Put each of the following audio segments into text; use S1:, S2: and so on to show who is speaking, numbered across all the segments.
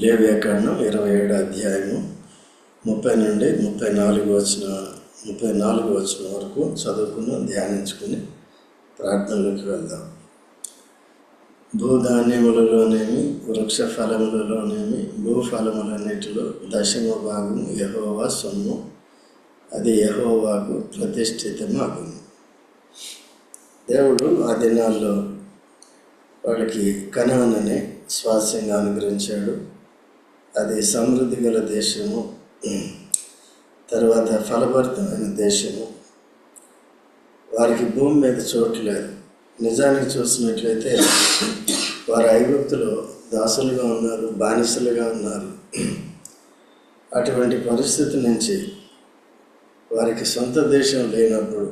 S1: లేవ్యాకాండం 27వ అధ్యాయము 30 నుండి 34 వచనం వరకు చదువుకుని ధ్యానించుకుని ప్రార్థనలోకి వెళ్దాం. భూధాన్యములలోనేమి వృక్ష ఫలములలోనేమి భూఫలములన్నిటిలో 10వ భాగము యెహోవా సొమ్ము, అది యెహోవాకు ప్రతిష్ఠితమగును. దేవుడు ఆ దినాల్లో వాళ్ళకి కనానని స్వాస్యంగా అనుగ్రహించాడు. అది సమృద్ధి గల దేశము, తర్వాత ఫలభరితమైన దేశము. వారికి భూమి మీద చోటు లేదు. నిజానికి చూసినట్లయితే వారు ఐగుప్తులో దాసులుగా ఉన్నారు, బానిసలుగా ఉన్నారు. అటువంటి పరిస్థితి నుంచి వారికి సొంత దేశం లేనప్పుడు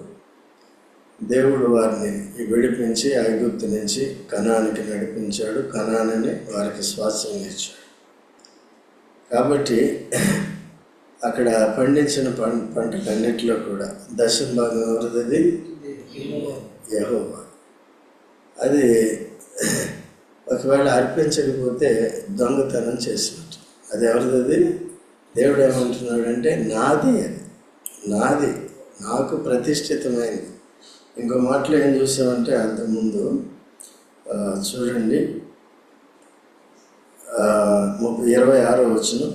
S1: దేవుడు వారిని విడిపించి ఐగుప్తు నుంచి కనానికి నడిపించాడు. కనానని వారికి స్వాస్థ్యంగా ఇచ్చాడు. కాబట్టి అక్కడ పండించిన పంటలన్నిటిలో కూడా 10వ భాగం ఎవరిది? యెహోవా. అది ఒకవేళ అర్పించకపోతే దొంగతనం చేసినట్టు. అది ఎవరిది? దేవుడు ఏమంటున్నాడంటే నాది, అది నాది, నాకు ప్రతిష్ఠితమైనది. ఇంకో మాటలో ఏం చూసామంటే అంతకుముందు చూడండి 26వ వచనం.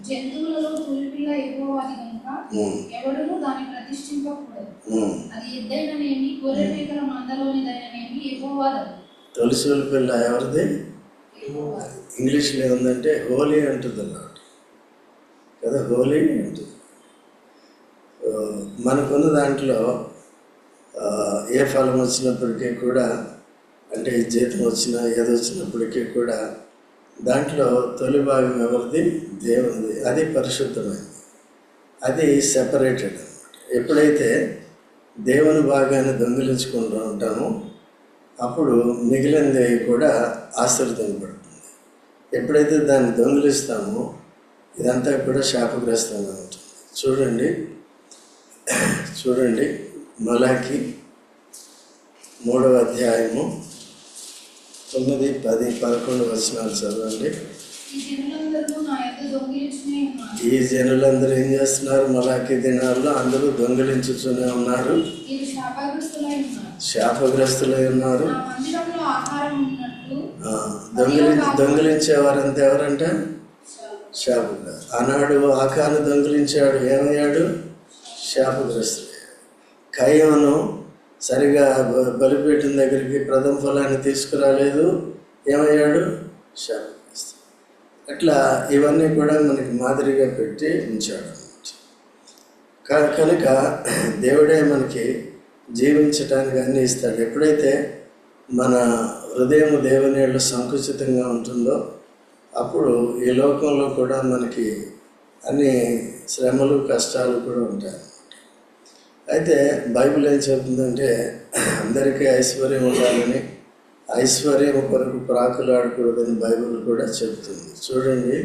S2: జంతువులలో తొలిపిల్ల యెహోవాది గనుక ఎవడును దాన్ని ప్రతిష్ఠింపకూడదు. అది ఎద్దైననేమి గొర్రె మేకల మందలోనిదైననేమి యెహోవాది.
S1: తొలి పిల్ల ఎవరిది? ఇంగ్లీష్లో ఏముందంటే హోలీ అంటుంది అన్నమాట కదా, హోలీ అంటుంది. మనకున్న దాంట్లో ఏ ఫలం వచ్చినప్పటికీ కూడా, అంటే జీతం వచ్చినా ఏది వచ్చినప్పటికీ కూడా దాంట్లో తొలి భాగం ఎవరిది? దేవునిది. అది పరిశుద్ధమైనది, అది సెపరేటెడ్ అన్నమాట. ఎప్పుడైతే దేవుని భాగాన్ని దొంగిలించుకుంటూ ఉంటామో అప్పుడు మిగిలినది కూడా ఆశీర్వదింపబడుతుంది. ఎప్పుడైతే దాన్ని దొంగిలిస్తామో ఇదంతా కూడా శాపగ్రస్తంగా ఉంటుంది. చూడండి మలాకి 3వ అధ్యాయము 9, 10, 11 వచనాలు చదవండి. ఈ జనులందరూ ఏం చేస్తున్నారు? మలాకి దినాల్లో అందరూ దొంగిలించుతూనే ఉన్నారు, శాపగ్రస్తులై ఉన్నారు. దొంగిలించేవారంతా ఎవరంటే శాపగ్రస్తులు. ఆనాడు ఆకాను దొంగిలించాడు, ఏమయ్యాడు? శాపగ్రస్తుడు. కయ్యను సరిగా బలిపీఠం దగ్గరికి ప్రథమ ఫలాన్ని తీసుకురాలేదు, ఏమయ్యాడు? శాపగ్రస్తుడు. అట్లా ఇవన్నీ కూడా మనకి మాదిరిగా పెట్టి ఉంచాడు అన్నమాట. కనుక దేవుడే మనకి జీవించటానికి అన్నీ ఇస్తాడు. ఎప్పుడైతే మన హృదయం దేవుని యందు సంకుచితంగా ఉంటుందో అప్పుడు ఈ లోకంలో కూడా మనకి అన్ని శ్రమలు కష్టాలు కూడా ఉంటాయి. అయితే బైబిల్ ఏం చెబుతుందంటే అందరికీ ఐశ్వర్యం ఉండాలని, ఐశ్వర్యం కొరకు ప్రాకులాడకూడదని బైబిల్ కూడా చెబుతుంది. చూడండి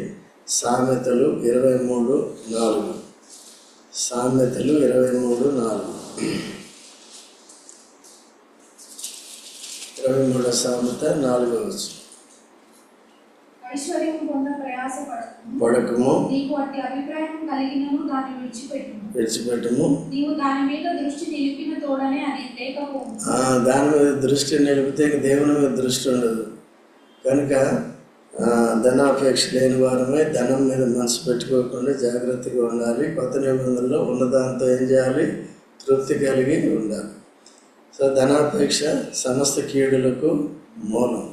S1: సామెతలు 23:4. సామెతలు 23:4. 23వ సామెత 4వ వచనం. పడకము,
S2: నీకు అట్టి అభిప్రాయం కలిగినను దాన్ని
S1: విడిచిపెట్టుము.
S2: నీవు దాని మీద దృష్టి నిలిపిన తోడనే అది లేకపోవు.
S1: దాని మీద దృష్టి నిలిపితే దేవుని మీద దృష్టి ఉండదు. కనుక ధనాపేక్ష లేని వారమే ధనం మీద మనసు పెట్టుకోకుండా జాగ్రత్తగా ఉండాలి. కొత్త నిబంధనలో ఉన్నదాంతో ఏం చేయాలి? తృప్తి కలిగి ఉండాలి. సో ధనాపేక్ష సమస్త కీడులకు మూలం.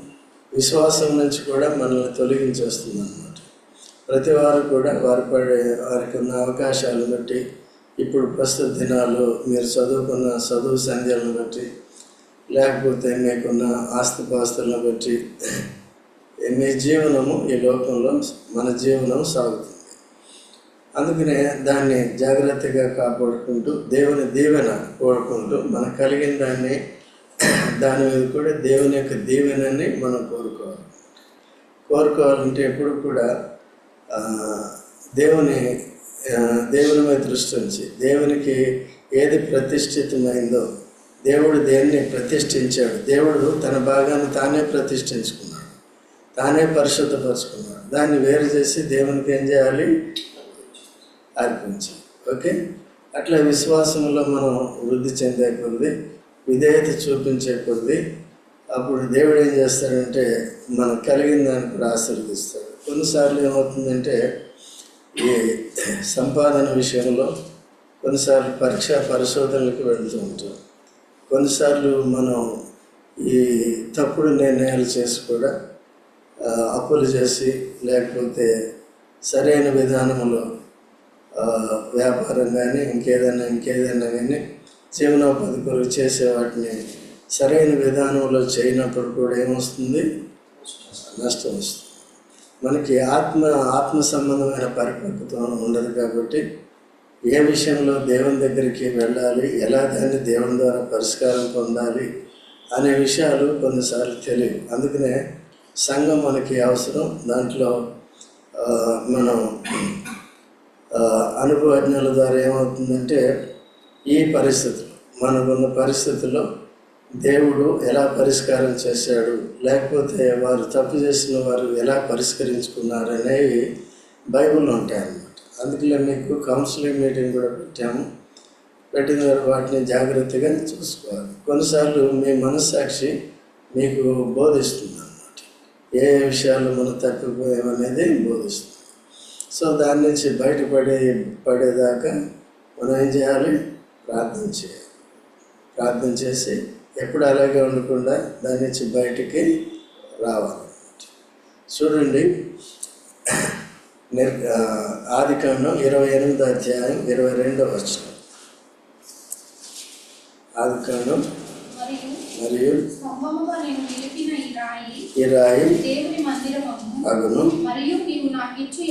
S1: విశ్వాసం నుంచి కూడా మనల్ని తొలగించేస్తుంది అన్నమాట. ప్రతి వారు కూడా వారికి ఉన్న అవకాశాలను బట్టి, ఇప్పుడు ప్రస్తుత దినాలు మీరు చదువుకున్న చదువు సంధ్యలను బట్టి, లేకపోతే మీకున్న ఆస్తిపాస్తులను బట్టి మీ జీవనము ఈ లోకంలో మన జీవనం సాగుతుంది. అందుకనే దాన్ని జాగ్రత్తగా కాపాడుకుంటూ దేవుని దీవెన కోరుకుంటూ మనకు కలిగిన దాని మీద కూడా దేవుని యొక్క దీవెనని మనం కోరుకోవాలంటే ఎప్పుడు కూడా దేవుని మీద దృష్టి ఉంచి, దేవునికి ఏది ప్రతిష్ఠితమైందో, దేవుడు దేన్ని ప్రతిష్ఠించాడు, దేవుడు తన భాగాన్ని తానే ప్రతిష్ఠించుకున్నాడు. తానే పరిశుద్ధపరుచుకున్నాడు. దాన్ని వేరు చేసి దేవునికి ఏం చేయాలి? అర్పించాలి. ఓకే, అట్లా విశ్వాసంలో మనం వృద్ధి చెందే కొద్ది, విధేయత చూపించే కొద్ది, అప్పుడు దేవుడు ఏం చేస్తాడంటే మనకు కలిగిన దాన్ని కూడా ఆశీర్వదిస్తాడు. కొన్నిసార్లు ఏమవుతుందంటే ఈ సంపాదన విషయంలో కొన్నిసార్లు పరీక్ష పరిశోధనలకు వెళ్తూ ఉంటాం. కొన్నిసార్లు మనం ఈ తప్పుడు నిర్ణయాలు చేసి కూడా అప్పులు చేసి, లేకపోతే సరైన విధానంలో వ్యాపారం కానీ ఇంకేదైనా కానీ జీవనోపాధి కొరకు చేసే వాటిని సరైన విధానంలో చేయనప్పుడు కూడా ఏమొస్తుంది? నష్టం వస్తుంది. మనకి ఆత్మ సంబంధమైన పరిపక్వత ఉండదు. కాబట్టి ఏ విషయంలో దేవుని దగ్గరికి వెళ్ళాలి, ఎలా దాన్ని దేవుని ద్వారా పరిష్కారం పొందాలి అనే విషయాలు కొన్నిసార్లు తెలియవు. అందుకనే సంఘం మనకి అవసరం. దాంట్లో మనం అనుభవజ్ఞుల ద్వారా ఏమవుతుందంటే ఈ పరిస్థితులు, మనకున్న పరిస్థితుల్లో దేవుడు ఎలా పరిష్కారం చేశాడు, లేకపోతే వారు తప్పు చేసిన వారు ఎలా పరిష్కరించుకున్నారు అనేవి బైబిల్లో ఉంటాయన్నమాట. అందుకనే మీకు కౌన్సిలింగ్ మీటింగ్ కూడా పెట్టిన వాటిని జాగ్రత్తగా చూసుకోవాలి. కొన్నిసార్లు మీ మనస్సాక్షి మీకు బోధిస్తుంది అన్నమాట, ఏ విషయాలు మనం తప్పిపోయామనేది బోధిస్తుంది. సో దాని నుంచి పడేదాకా మనం ఏం చేయాలి? ప్రార్థన చేయాలి. ప్రార్థన చేసి ఎప్పుడు అలాగే ఉండకుండా దాని నుంచి బయటికి రావాలన్నమాట. చూడండి, ఆదికాండం 28వ అధ్యాయం 22వ వచనం. ఆదికాండం మరియు ఈ రాయి
S2: దేవుని మందిరమును
S1: అగును,
S2: మరియు నీవు నాకు ఇచ్చు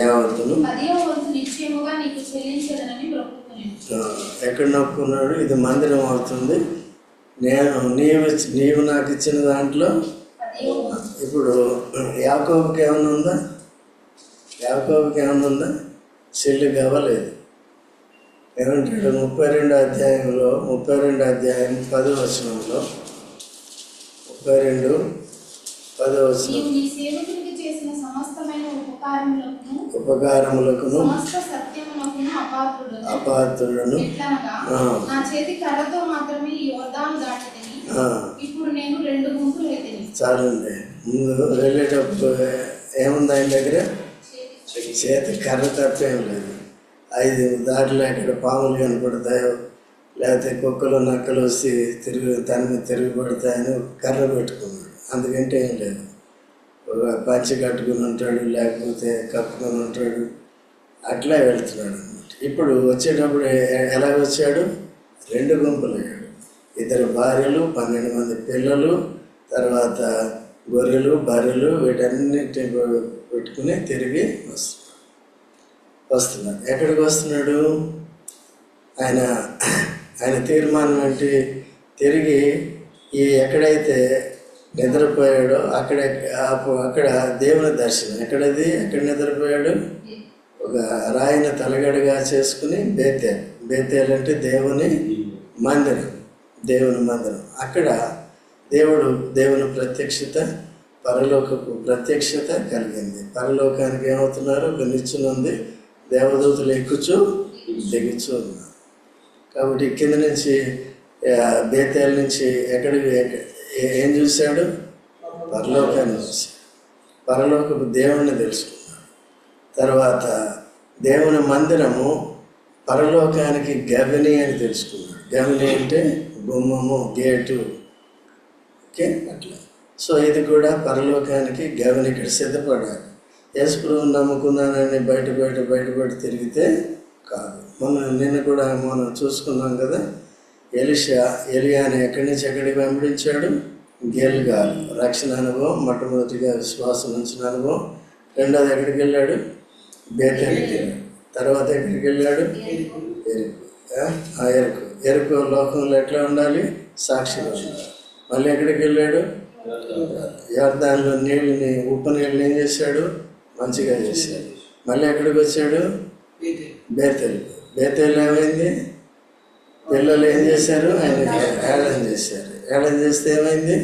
S1: యావత్తును
S2: 10వ వంతు నిశ్చయముగా నీకు చెల్లించదనని మొక్కుకున్నాను.
S1: ఎక్కడ నొక్కున్నాడు? ఇది మందిరం అవుతుంది. నీవు నాకు ఇచ్చిన దాంట్లో ఇప్పుడు యాకోబుకి ఏమన్నా ఉందా? చెల్లి కావలేదు. ఏమంటాడు? 32వ అధ్యాయంలో 32వ అధ్యాయం 10వ వచనంలో 32:10 వచనం, ఉపకారములకును అపాత్రులను
S2: నా చేతి కర్రతో మాత్రమే ఈ యోర్దాను దాటితిని, ఇప్పుడు నేను 2 గుంపులు అయితిని.
S1: చాలండి. ముందు వెళ్ళేటప్పుడు ఏముంది ఆయన దగ్గర? చేతి కర్ర తప్పేం లేదు. 5 దారిలో ఎక్కడ పాములు కనపడతాయో, లేకపోతే కుక్కలు నక్కలు వచ్చి తన మీద తిరిగిపడతాయని కర్ర పెట్టుకున్నాడు. అందుకంటే ఏం లేదు. ఒక పంచి కట్టుకుని ఉంటాడు, లేకపోతే కప్పుకొని ఉంటాడు, అట్లా వెళ్తున్నాడు అన్నమాట. ఇప్పుడు వచ్చేటప్పుడు ఎలా వచ్చాడు? 2 గుంపులు అయ్యాడు. 2 భార్యలు, 12 మంది పిల్లలు, తర్వాత గొర్రెలు, బర్రెలు, వీటన్నిటి పెట్టుకుని తిరిగి వస్తున్నాడు. ఎక్కడికి వస్తున్నాడు? ఆయన తీర్మానం ఏంటి? తిరిగి ఎక్కడైతే నిద్రపోయాడో అక్కడ దేవుని దర్శనం. ఎక్కడది? ఎక్కడ నిద్రపోయాడు? ఒక రాయిని తలగడగా చేసుకుని బేతేల్ అంటే దేవుని మందిరం. అక్కడ దేవుని ప్రత్యక్షత, పరలోకపు ప్రత్యక్షత కలిగింది. పరలోకానికి ఏమవుతున్నారు? ఒక నిచ్చెన ఉంది, దేవదూతలు ఎక్కుచు దిగుచు ఉన్నారు. కాబట్టి కింద నుంచి బేతేల్ నుంచి ఏం చూశాడు? పరలోకాన్ని చూశాడు. పరలోకపు దేవుణ్ణి తెలుసుకున్నాడు. తర్వాత దేవుని మందిరము పరలోకానికి గవిని అని తెలుసుకున్నాడు. గవిని అంటే గుమ్మము, గేటు. ఓకే, అట్లా. సో ఇది కూడా పరలోకానికి గవిని. ఇక్కడ సిద్ధపడాలి. యేసుప్రభువుని నమ్ముకున్నానని బయట తిరిగితే కాదు. నిన్న కూడా మనం చూసుకున్నాం కదా, ఎలియాని ఎక్కడి నుంచి ఎక్కడికి వెంబడించాడు? గిల్గాల్. రక్షణ అనుభవం, మొట్టమొదటిగా విశ్వాసం ఉంచిన అనుభవం. రెండోది ఎక్కడికి వెళ్ళాడు? బేతేలుకి వెళ్ళాడు. తర్వాత ఎక్కడికి వెళ్ళాడు? ఎరుకు లోకంలో ఎట్లా ఉండాలి? సాక్షిగా ఉండాలి. మళ్ళీ ఎక్కడికి వెళ్ళాడు? యోర్దానులో ఉప్పు నీళ్ళని ఏం చేశాడు? మంచిగా చేశాడు. మళ్ళీ ఎక్కడికి వచ్చాడు? బేతేలు ఏమైంది? పిల్లలు ఏం చేశారు? ఆయన ఏళన చేశారు. ఏళన చేస్తే ఏమైంది?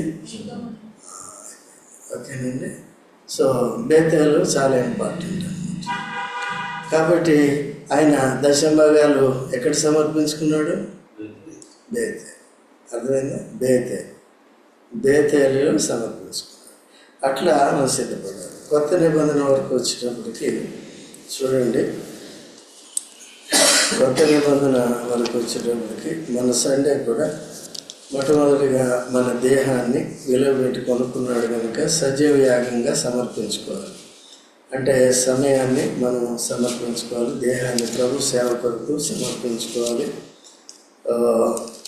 S1: ఓకేనండి. సో బేతేలు చాలా ఇంపార్టెంట్ అన్నమాట. కాబట్టి ఆయన దశంభాగాలు ఎక్కడ సమర్పించుకున్నాడు? బేతేలు. అర్థమైందా? బేతేలు సమర్పించుకున్నాడు. అట్లా మనం సిద్ధపడాలి. కొత్త నిబంధన వరకు వచ్చేటప్పటికి చూడండి, కొత్త నిబంధన వరకు వచ్చేటప్పటికి మన సండే కూడా మొట్టమొదటిగా మన దేహాన్ని విలువ పెట్టి కొనుక్కున్నాడు కనుక సజీవ యాగంగా సమర్పించుకోవాలి. అంటే సమయాన్ని మనం సమర్పించుకోవాలి, దేహాన్ని ప్రభు సేవ కొరకు సమర్పించుకోవాలి.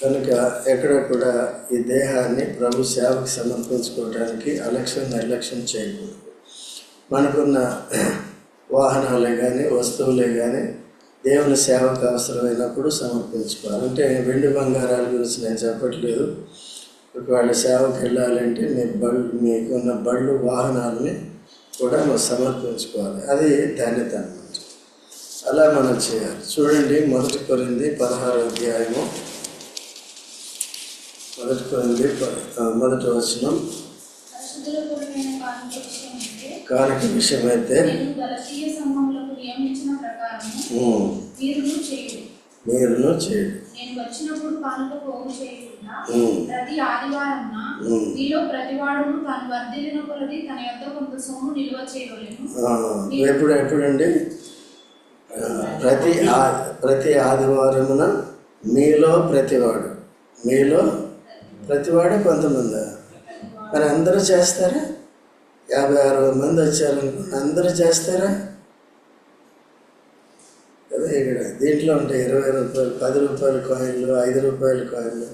S1: కనుక ఎక్కడ కూడా ఈ దేహాన్ని ప్రభు సేవకు సమర్పించుకోవడానికి నిర్లక్ష్యం చేయకూడదు. మనకున్న వాహనాలే కానీ వస్తువులే కానీ దేవుని సేవకు అవసరమైనప్పుడు సమర్పించుకోవాలి. అంటే వెండి బంగారాల గురించి నేను చెప్పట్లేదు. ఒకవేళ సేవకు వెళ్ళాలంటే మీకున్న బళ్ళు వాహనాలని కూడా మనం సమర్పించుకోవాలి. అది ధన్యత అన్నమాట. అలా మనం చేయాలి. చూడండి, 1 కొరింథీ 16వ అధ్యాయము 1 కొరింథీ 1వ వచనం. కానుక విషయమైతే మీరును చేయుడు.
S2: నేను వచ్చినప్పుడు కానుక పోగు చేయకుండా ప్రతి ఆదివారమున మీలో ప్రతివాడును తాను వర్ధిల్లిన కొలది తన యొద్ద కొంత సొమ్ము నిల్వ చేయవలెను.
S1: ఎప్పుడండి? ప్రతి ఆదివారమున మీలో ప్రతివాడు కొంతమంది. మరి అందరూ చేస్తారా? 50-60 మంది వచ్చారనుకోండి, అందరూ చేస్తారా? కదా, ఇక్కడ దీంట్లో ఉంటాయి 20 రూపాయలు, 10 రూపాయల కాయిన్లు, 5 రూపాయల కాయిన్లు.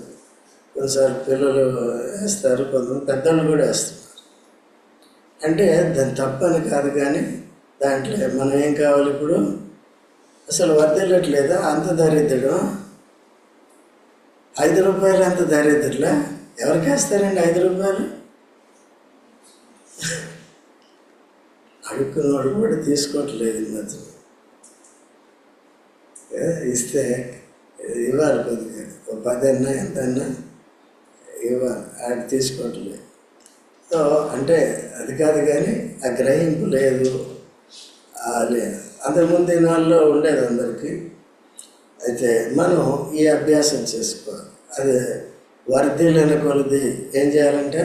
S1: కొన్నిసార్లు పిల్లలు వేస్తారు, కొంతమంది పెద్దలు కూడా వేస్తున్నారు. అంటే దాని తప్పని కాదు, కానీ దాంట్లో మనం ఏం కావాలి? ఇప్పుడు అసలు వర్దిల్లట్లేదా? అంత దరిద్రుడు. 5 రూపాయలు అంత దరిద్రులా? ఎవరికి వేస్తారండి 5 రూపాయలు? అడుక్కున్నవాడు కూడా తీసుకోవట్లేదు. ఈ మధ్య ఇస్తే ఇవ్వాలి, కొద్దిగా 10 అన్నా ఎంతన్నా ఇవ్వాలి, ఆడ తీసుకోవట్లేదు. సో అంటే అది కాదు, కానీ ఆ గ్రహింపు లేదు. లేదు, అంతకుముందు దినాల్లో ఉండేది అందరికీ. అయితే మనం ఈ అభ్యాసం చేసుకోవాలి. అది వర్ధిల్లిన కొలది ఏం చేయాలంటే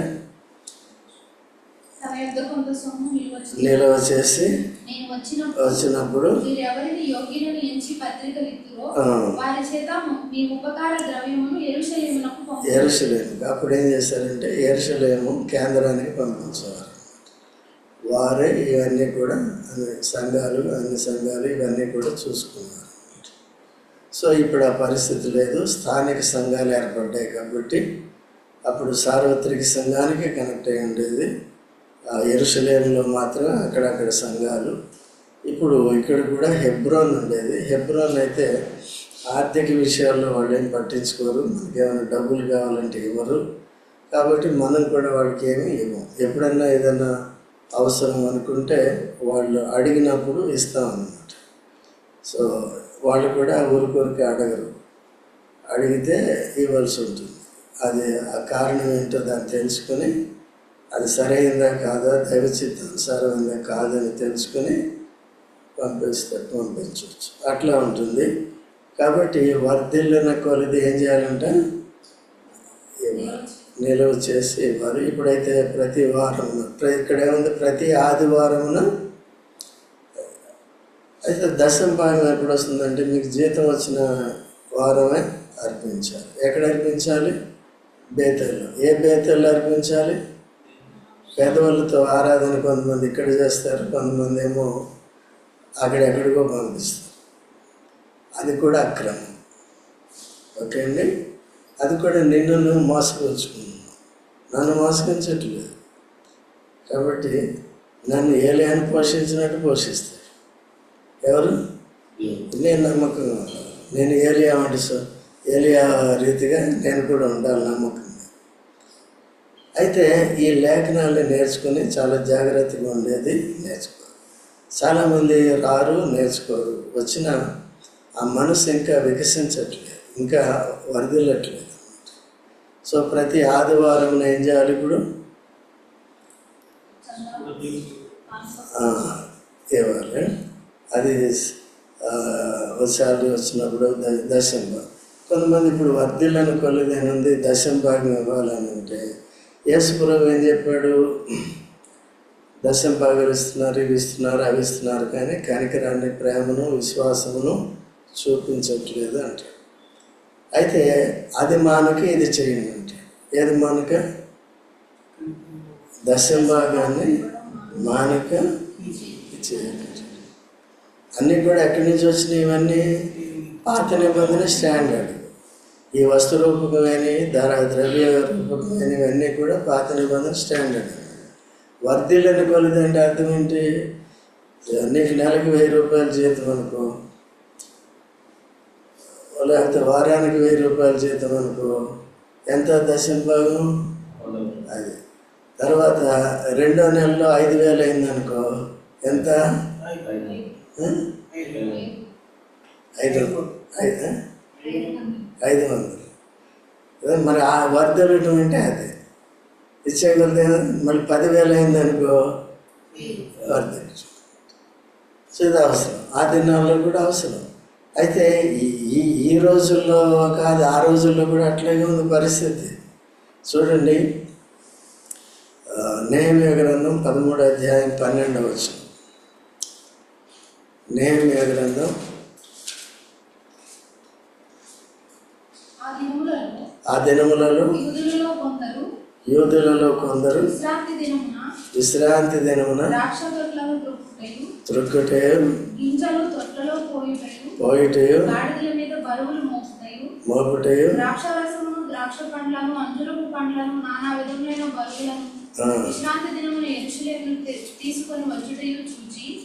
S1: నిల్వ చేసి వచ్చినప్పుడు యెరూషలేము. అప్పుడు ఏం చేశారంటే యెరూషలేము కేంద్రానికి పంపించేవారు. వారే ఇవన్నీ కూడా అన్ని సంఘాలు ఇవన్నీ కూడా చూసుకున్నారు. సో ఇప్పుడు ఆ పరిస్థితి లేదు. స్థానిక సంఘాలు ఏర్పడ్డాయి కాబట్టి అప్పుడు సార్వత్రిక సంఘానికి కనెక్ట్ అయి ఉండేది. యెరూషలేములో మాత్రం అక్కడక్కడ సంఘాలు. ఇప్పుడు ఇక్కడ కూడా హెబ్రోన్ ఉండేది. హెబ్రోన్ అయితే ఆర్థిక విషయాల్లో వాళ్ళు ఏం పట్టించుకోరు, మనకేమైనా డబ్బులు కావాలంటే ఇవ్వరు. కాబట్టి మనం కూడా వాళ్ళకి ఏమీ ఇవ్వం. ఎప్పుడన్నా ఏదైనా అవసరం అనుకుంటే వాళ్ళు అడిగినప్పుడు ఇస్తామన్నమాట. సో వాళ్ళు కూడా ఊరికొరికి అడగరు, అడిగితే ఇవ్వాల్సి ఉంటుంది. అది ఆ కారణం ఏంటో దాన్ని తెలుసుకొని అది సరైందా కాదా, దైవ చిత్తానుసారమైందా కాదని తెలుసుకొని పంపించవచ్చు. అట్లా ఉంటుంది. కాబట్టి వర్ధిల్లిన కొలది ఏం చేయాలంటే నిలువ చేసి ఇవ్వాలి. ఇప్పుడైతే ప్రతి వారమున, ఇక్కడ ఏముంది, ప్రతి ఆదివారమున. అయితే దశమ భాగం ఎప్పుడు వస్తుందంటే మీకు జీతం వచ్చిన వారమే అర్పించాలి. ఎక్కడ అర్పించాలి? బేతేల్లో. ఏ బేతేల్లో అర్పించాలి? పేదవాళ్ళతో ఆరాధన కొంతమంది ఇక్కడ చేస్తారు, కొంతమంది ఏమో అక్కడెక్కడికో పంపిస్తారు. అది కూడా అక్రమం. ఓకే అండి, అది కూడా నిన్ను మోసపుచ్చుకున్నాను. నన్ను మోసగించట్లేదు. కాబట్టి నన్ను ఏలియాని పోషించినట్టు పోషిస్తాడు. ఎవరు? నేను నమ్మకంగా ఉండాలి. నేను ఏలియా ఏలియా రీతిగా నేను కూడా ఉండాలి నమ్మకంగా. అయితే ఈ లేఖనాన్ని నేర్చుకుని చాలా జాగ్రత్తగా ఉండేది నేర్చుకోవాలి. చాలామంది రారు, నేర్చుకోరు. వచ్చిన ఆ మనసు ఇంకా వికసించట్లేదు, ఇంకా వర్ధిల్లట్లేదు. సో ప్రతి ఆదివారం ఏం చేయాలి? ఇప్పుడు ఇవ్వాలి. అది శాలరీ వచ్చినప్పుడు దశంభ. కొంతమంది ఇప్పుడు వర్ధిల్లని కొలిదేని ఉంది, దశంభాగం ఇవ్వాలని ఉంటే యేసుప్రభు ఏం చెప్పాడు? దశంభాగాలు ఇస్తున్నారు, ఇవి ఇస్తున్నారు, అవి ఇస్తున్నారు, కానీ కనికరాన్ని, ప్రేమను, విశ్వాసమును చూపించట్లేదు అంటాడు. అయితే అది మానక ఇది చేయండి అంటే ఏది మానక? దశంభాగాన్ని మానక చేయండి. అన్నీ కూడా ఎక్కడి నుంచి వచ్చినాయి? ఇవన్నీ పాత నిబంధన స్టాండర్డ్. ఈ వస్తు రూపకమైన, ద్రవ్య రూపకమైన ఇవన్నీ కూడా పాత నిబంధన స్టాండర్డ్. వర్ధిల్లని కొలిది అంటే అర్థం ఏంటి? నీకు నెలకు 1000 రూపాయలు జీతం అనుకో, లేకపోతే వారానికి 1000 రూపాయలు జీతం అనుకో, ఎంత దశంభాగం? అది. తర్వాత 2వ నెలలో 5000 అయిందనుకో, ఎంత? 500. మరి ఆ వర్ధలటం అంటే అదే ఇచ్చేయగలితే. మళ్ళీ 10,000 అయిందనుకో, వర్ధలించు. సో ఇది అవసరం, ఆ దినాల్లో కూడా అవసరం. అయితే ఈ రోజుల్లో కాదు, ఆ రోజుల్లో కూడా అట్లాగే ఉంది పరిస్థితి. చూడండి, నెహెమ్యా గ్రంథం 13వ అధ్యాయం 12వ వచనం. నెహెమ్యా గ్రంథం ఆ దినములలో యూదులలో కొందరు విశ్రాంతి దినమున త్రొక్కుటయు పోయిటయు మోపుటయు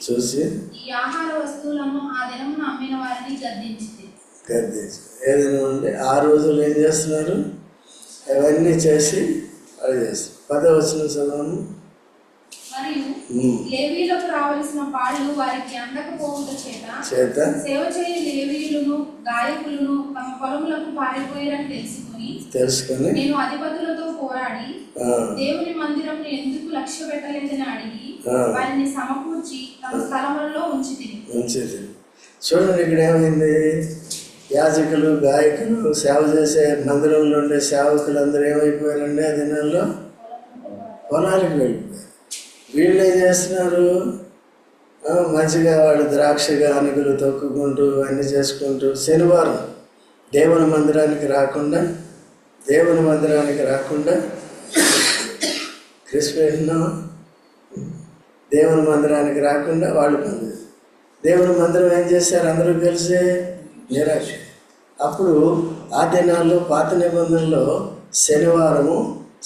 S1: చూసి గద్దించి ఏదైనా ఉంటే ఆ రోజులు ఏం చేస్తున్నారు? అవన్నీ చేసి అది చేస్తారు. 10వ వచనం చదవను.
S2: లేవీయులకు రావలసిన పాళ్ళు వారికి అందకపోవుట చేత సేవ చేయ లేవీయులను గాయకులను తమ పొలములకు పారిపోయారని తెలుసుకొని నేను అధిపతులతో పోరాడి దేవుని మందిరంను ఎందుకు లక్ష్య పెట్టలేదని అడిగి వారిని సమకూర్చి తమ స్థలములలో ఉంచితిని.
S1: చూడండి, ఇక్కడ ఏమైంది? యాజకులు, గాయకులు, సేవ చేసే మందిరంలో ఉండే సేవకులు అందరూ ఏమైపోయారండి? ఆ దినాల్లో పొలాలకు వెళ్ళిపోయారు. వీళ్ళు ఏం చేస్తున్నారు? మంచిగా వాళ్ళు ద్రాక్ష గానుగలు తొక్కుకుంటూ అన్నీ చేసుకుంటూ శనివారం దేవుని మందిరానికి రాకుండా క్రిస్టియన్ దేవుని మందిరానికి రాకుండా వాళ్ళు దేవుని మందిరం ఏం చేశారు? అందరూ కలిసి నిరాశ. అప్పుడు ఆ దినాల్లో పాత నిబంధనలో శనివారము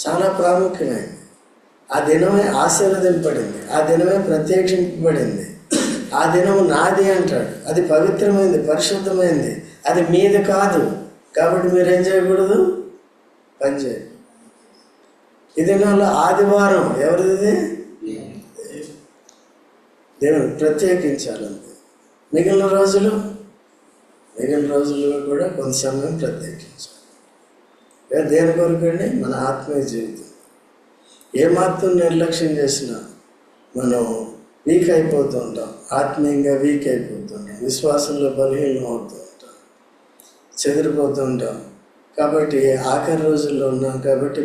S1: చాలా ప్రాముఖ్యమైనది. ఆ దినమే ఆశీర్వదింపబడింది, ఆ దినమే ప్రత్యేకింపబడింది. ఆ దినము నాది అంటాడు. అది పవిత్రమైంది, పరిశుద్ధమైంది, అది మీది కాదు. కాబట్టి మీరేం చేయకూడదు? పని చేయండి. ఈ దినాల్లో ఆదివారం ఎవరిది? దేవుడు ప్రత్యేకించాలంతే. మిగిలిన రోజులు కూడా కొంత సమయం ప్రత్యేకించాలి. దేని కొరకండి? మన ఆత్మీయ జీవితం. ఏమాత్రం నిర్లక్ష్యం చేసినా మనం వీక్ అయిపోతూ ఉంటాం, ఆత్మీయంగా వీక్ అయిపోతూ ఉంటాం, విశ్వాసంలో బలహీనం అవుతూ ఉంటాం, చెదిరిపోతూ ఉంటాం. కాబట్టి ఆఖరి రోజుల్లో ఉన్నాం కాబట్టి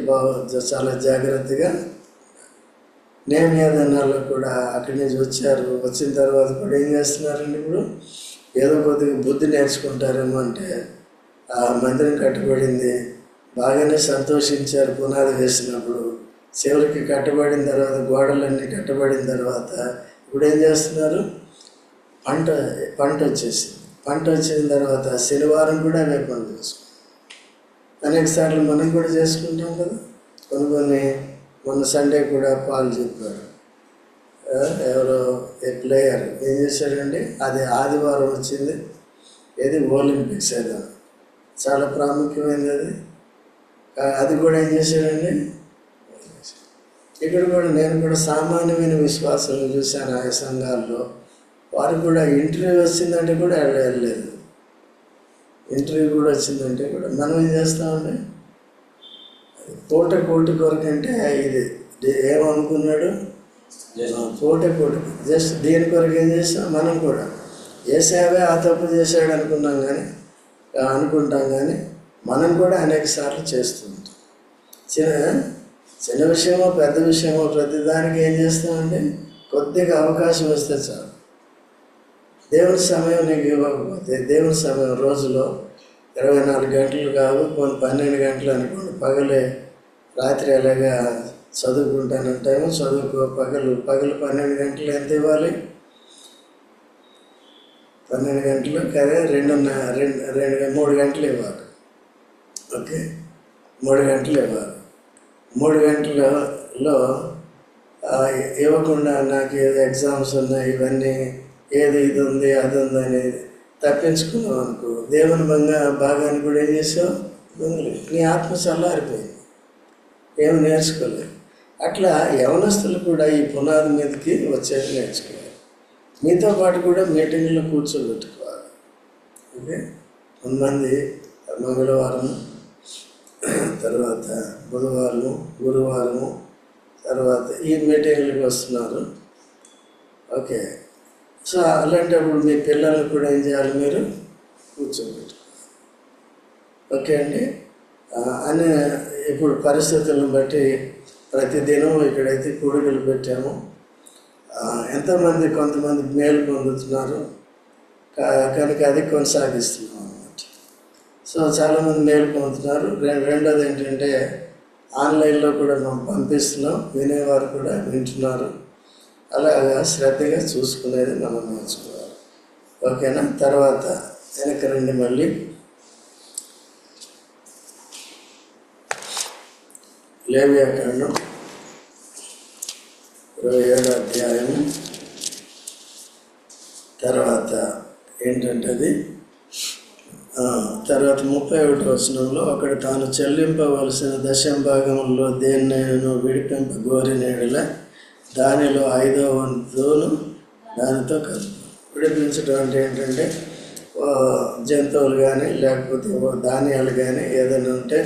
S1: చాలా జాగ్రత్తగా. నెహెమ్యా దినాల్లో కూడా అక్కడి నుంచి వచ్చారు. వచ్చిన తర్వాత కూడా ఏం చేస్తున్నారండి? ఇప్పుడు ఏదో కొద్దిగా బుద్ధి నేర్చుకుంటారేమో అంటే ఆ మందిరం కట్టబడింది, బాగానే సంతోషించారు పునాది వేసినప్పుడు. చివరికి కట్టబడిన తర్వాత, గోడలన్నీ కట్టబడిన తర్వాత ఇప్పుడు ఏం చేస్తున్నారు? పంట వచ్చేసింది. పంట వచ్చిన తర్వాత శనివారం కూడా అవే పనులు చేసుకుంటాం. అనేక సార్లు మనం కూడా చేసుకుంటాం కదా. మొన్న సండే కూడా పాలు చెప్పారు. ఎవరో ప్లేయర్ ఏం చేశాడండి? అది ఆదివారం వచ్చింది. ఏది? ఒలింపిక్స్ ఏదో చాలా ప్రాముఖ్యమైనది అది కూడా ఏం చేశాడండి? ఇక్కడ కూడా నేను కూడా సామాన్యమైన విశ్వాసాలను చూశాను. ఆ సంఘాల్లో వారు కూడా ఇంటర్వ్యూ వచ్చిందంటే కూడా వెళ్ళలేదు. ఇంటర్వ్యూ కూడా వచ్చిందంటే కూడా మనం ఏం చేస్తామండి? కోటి కొరకంటే ఇది ఏమనుకున్నాడు? పోటీ జస్ట్ దీని కొరకు ఏం చేస్తాం మనం కూడా ఏసేవే ఆ తప్పు చేశాడు అనుకుంటాం కానీ మనం కూడా అనేక సార్లు చేస్తుంటాం. చిన్న విషయమో పెద్ద విషయమో ప్రతిదానికి ఏం చేస్తామంటే కొద్దిగా అవకాశం వస్తే చాలు. దేవుని సమయం నీకు ఇవ్వకపోతే, దేవుని సమయం రోజులో 24 గంటలు కాదు, 12 గంటలు అనుకోండి, పగలే రాత్రి అలాగా చదువుకుంటానంటాము, పగలు 12 గంటలు ఎంత ఇవ్వాలి? 12 గంటలు కదా, 3 గంటలు ఇవ్వాలి. ఓకే, 3 గంటలు ఇవ్వాలి. 3 గంటలలో ఇవ్వకుండా నాకు ఏదో ఎగ్జామ్స్ ఉన్నాయి, ఇవన్నీ ఏది ఇది ఉంది అది ఉంది అనేది తప్పించుకున్నావు అనుకో, దేవుని భాగాన్ని కూడా ఏం చేసావు? నీ ఆత్మ చల్లారిపోయింది, ఏమి నేర్చుకోలేదు. అట్లా యవనస్తులు కూడా ఈ పునాది మీదకి వచ్చేది నేర్చుకోవాలి. మీతో పాటు కూడా మీటింగ్లో కూర్చోబెట్టుకోవాలి. ఓకే, కొంతమంది మంగళవారం, తర్వాత బుధవారము, గురువారము, తర్వాత ఈ మీటింగ్లకు వస్తున్నారు. ఓకే, సో అలాంటప్పుడు మీ పిల్లలకు కూడా ఏం చేయాలి? మీరు కూర్చోబెట్టుకోవాలి. ఓకే అండి. అని ఇప్పుడు పరిస్థితులను బట్టి ప్రతిదినం ఇక్కడైతే కూడికలు పెట్టాము. కొంతమంది మేలు పొందుతున్నారు కనుక అది కొనసాగిస్తున్నాం అన్నమాట. సో చాలామంది మేలు పొందుతున్నారు. రెండోది ఏంటంటే ఆన్లైన్లో కూడా మనం పంపిస్తున్నాం, వినేవారు కూడా వింటున్నారు. అలాగా శ్రద్ధగా చూసుకునేది మనం నేర్చుకోవాలి. ఓకేనా? తర్వాత వెనక రండి, మళ్ళీ లేవియాకాండం 27వ అధ్యాయము తర్వాత ఏంటంటే అది తర్వాత 31వ వచనంలో, అక్కడ తాను చెల్లింపవలసిన 10వ భాగంలో దేన్నైనా విడిపింపగోరిన యెడల దానిలో 5వ వంతును దానితో కలుపు. విడిపించడం అంటే ఏంటంటే జంతువులు కానీ లేకపోతే ధాన్యాలు కానీ ఏదైనా ఉంటే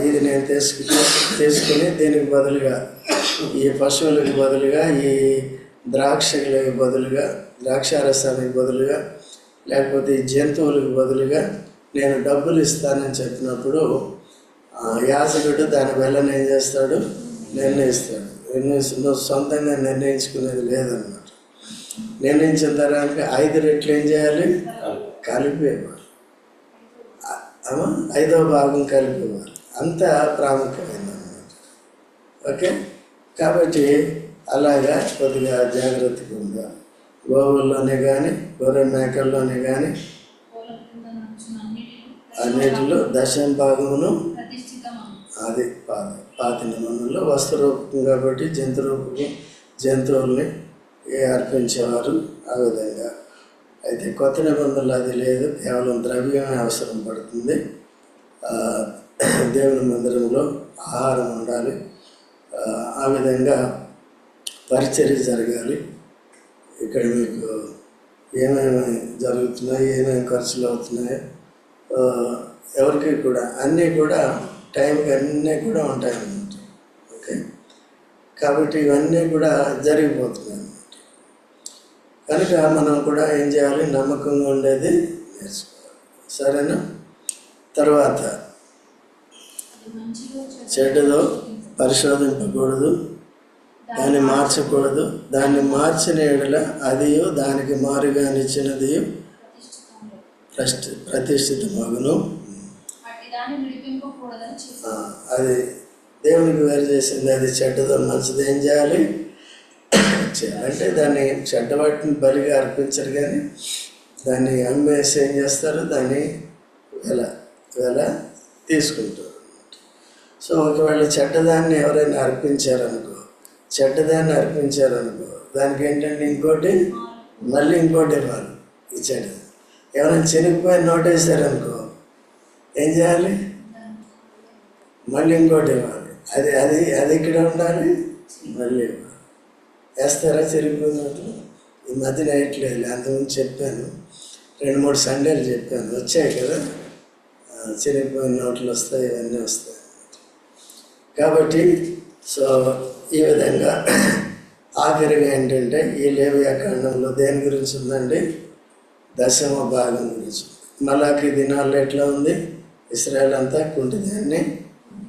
S1: ఇది నేను తీసుకుని దీనికి బదులుగా, ఈ పశువులకు బదులుగా, ఈ ద్రాక్షలకు బదులుగా, ద్రాక్షారసానికి బదులుగా, లేకపోతే ఈ జంతువులకు బదులుగా నేను డబ్బులు ఇస్తానని చెప్పినప్పుడు యాజకుడు దాని వెళ్ళని ఏం చేస్తాడు? నిర్ణయిస్తాడు. నువ్వు సొంతంగా నిర్ణయించుకునేది లేదన్నమాట. నిర్ణయించిన తర్వాత 5 రెట్లు ఏం చేయాలి? కలిపేవారు. 5వ భాగం కలిపేవారు. అంత ప్రాముఖ్యమైనదన్నమాట. ఓకే, కాబట్టి అలాగా కొద్దిగా జాగ్రత్తగా ఉండాలి. గోవుల్లోనే కానీ గొర్రె మేకల్లోనే కానీ అన్నిటిలో 10వ భాగమును అది పాత నిబంధనలో వస్త్రరూపకం కాబట్టి జంతువుల్ని అర్పించేవారు ఆ విధంగా. అయితే కొత్త నిబంధనలు అది లేదు, కేవలం ద్రవ్యమే అవసరం పడుతుంది. దేవుని మందిరంలో ఆహారం ఉండాలి, ఆ విధంగా పరిచర్య జరగాలి. ఇక్కడ మీకు ఏమేమి జరుగుతున్నాయి, ఏమేమి ఖర్చులు అవుతున్నాయో ఎవరికి కూడా అన్నీ కూడా టైంకి అన్నీ కూడా ఉంటాయన్నమాట. ఓకే, కాబట్టి ఇవన్నీ కూడా జరిగిపోతున్నాయి అన్నమాట. కనుక మనం కూడా ఏం చేయాలి? నమ్మకంగా ఉండేది నేర్చుకోవాలి. సరేనా? తర్వాత చెడ్డదో పరిశోధింపకూడదు, దాన్ని మార్చకూడదు. దాన్ని మార్చిన యెడల అదియు దానికి మారుగా నిచ్చినది ప్రతిష్ఠితమగును. అది దేవునికి వేరు చేసింది, అది చెడ్డదో మంచిది ఏం చేయాలి? అంటే దాన్ని చెడ్డ వాటిని బలిగా అర్పించరు, కానీ దాన్ని అమ్మేసి ఏం చేస్తారు? దాన్ని వెల తీసుకుంటారు. సో ఒకవేళ చెడ్డదాన్ని ఎవరైనా అర్పించారనుకో, దానికి ఏంటంటే మళ్ళీ ఇంకోటి ఇవ్వాలి. ఈ చెడ్డ ఎవరైనా చెనిగిపోయి నోటేసారనుకో ఏం చేయాలి? మళ్ళీ ఇంకోటి ఇవ్వాలి. అది ఇక్కడ ఉండాలి, మళ్ళీ ఇవ్వాలి. వేస్తారా చెరిగిపోయినట్లు? ఈ మధ్యన వేయట్లేదు, అంతకుముందు చెప్పాను, 2-3 సండేలు చెప్పాను, వచ్చాయి కదా. చెరిగిపోయిన నోట్లు వస్తాయి, ఇవన్నీ వస్తాయి. కాబట్టి సో ఈ విధంగా ఆఖరిగా ఏంటంటే ఈ లేవియా కాండంలో దేని గురించి ఉందండి? దశమ భాగం గురించి. మలాకి దినాల్లో ఎట్లా ఉంది? ఇశ్రాయేల్ అంతా కుంటిదాన్ని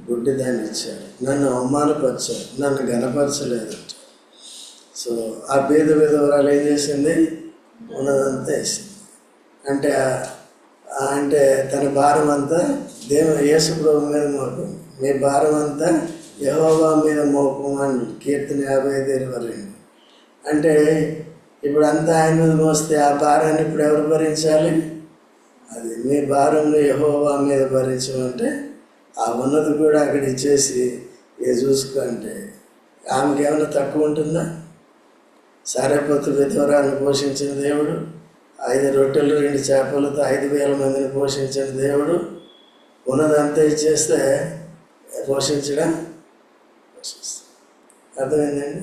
S1: గుడ్డిదాన్ని ఇచ్చాడు, నన్ను అవమానపరిచాడు, నన్ను గణపరచలేదు. సో ఆ పేద విధవరాలు ఏం చేసింది? ఉన్నదంతా వేసింది. అంటే అంటే తన భారం అంతా యేసు ప్రభు మీద మోపం. మీ భారం అంతా యెహోవా మీద మోపం అని కీర్తన 55:22. అంటే ఇప్పుడు అంతా ఆయన మీద మోస్తే ఆ భారాన్ని ఇప్పుడు ఎవరు భరించాలి? అది మీ భారంలో యెహోవా మీద భరించమంటే ఆ ఉన్నది కూడా అక్కడ ఇచ్చేసి చూసుకుంటే ఆమెకి ఏమైనా తక్కువ ఉంటుందా? సారెపత్తు విధవరాలను పోషించిన దేవుడు, 5 రొట్టెలు 2 చేపలతో 5,000 మందిని పోషించిన దేవుడు ఉన్నదంతా ఇచ్చేస్తే పోషించడం అర్థమైందండి.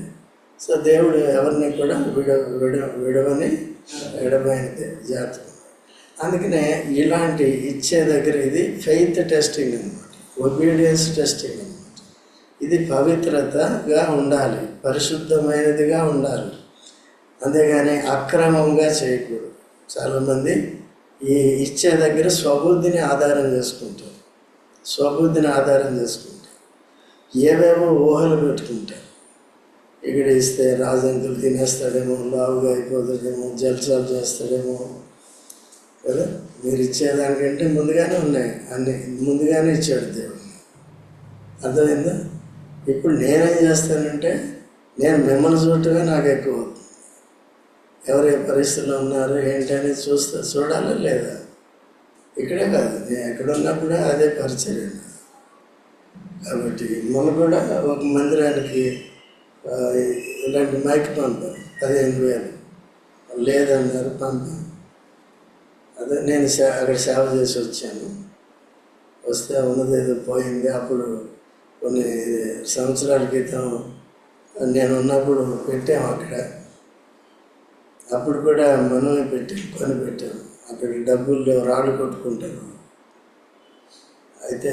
S1: సో దేవుడు ఎవరిని కూడా విడవని ఎడమైనది జాగ్రత్త. అందుకనే ఇలాంటి ఇచ్చే దగ్గర ఇది ఫెయిత్ టెస్టింగ్ అనమాట, ఒబీడియన్స్ టెస్టింగ్ అనమాట. ఇది పవిత్రతగా ఉండాలి, పరిశుద్ధమైనదిగా ఉండాలి, అంతేగాని అక్రమంగా చేయకూడదు. చాలామంది ఈ ఇచ్చే దగ్గర స్వబుద్ధిని ఆధారం చేసుకుంటారు, ఏవేవో ఊహలు పెట్టుకుంటారు. ఇక్కడ ఇస్తే రాజంకులు తినేస్తాడేమో, లావుగా అయిపోతాడేమో, జల్సాలు చేస్తాడేమో కదా. మీరు ఇచ్చేదానికంటే ముందుగానే ఉన్నాయి, అన్నీ ముందుగానే ఇచ్చాడు దేవుడు. అర్థమైందా? ఇప్పుడు నేనేం చేస్తానంటే నేను మిమ్మల్ని చూడటమే నాకు ఎక్కువ అవుతుంది. ఎవరు ఏ పరిస్థితుల్లో ఉన్నారు ఏంటని చూడాలా లేదా? ఇక్కడే కాదు, నేను ఎక్కడున్నప్పుడే అదే పరిచయం. కాబట్టి మొన్న కూడా ఒక మందిరానికి ఇలాంటి మైక్ పంపాను, 15,000 లేదన్నారు, పంపాను. అదే నేను అక్కడ సేవ చేసి వచ్చాను. వస్తే ఉన్నది ఏదో పోయింది. అప్పుడు కొన్ని సంవత్సరాల క్రితం నేను ఉన్నప్పుడు పెట్టాము అక్కడ. అప్పుడు కూడా మనమే కొని పెట్టాము. అక్కడ డబ్బులు లేవు, రాళ్ళు కొట్టుకుంటారు. అయితే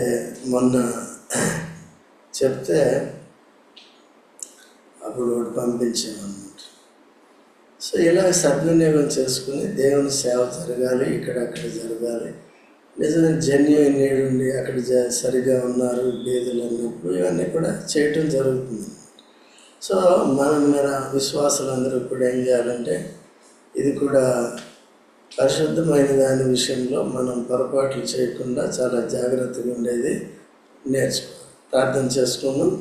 S1: మొన్న చెప్తే అప్పుడు పంపించాము అన్నమాట. సో ఇలా సద్వినియోగం చేసుకుని దేవుని సేవ జరగాలి, ఇక్కడక్కడ జరగాలి. నిజంగా జెన్యున్ నీడ్ ఉండి అక్కడ సరిగా ఉన్నారు బేదలు అన్నప్పుడు ఇవన్నీ కూడా చేయటం జరుగుతుంది. సో మన విశ్వాసులందరూ కూడా ఏం చేయాలంటే ఇది కూడా పరిశుద్ధమైన దాని విషయంలో మనం పొరపాట్లు చేయకుండా చాలా జాగ్రత్తగా ఉండేది నేర్చుకోవాలి. ప్రార్థన చేసుకున్నాం.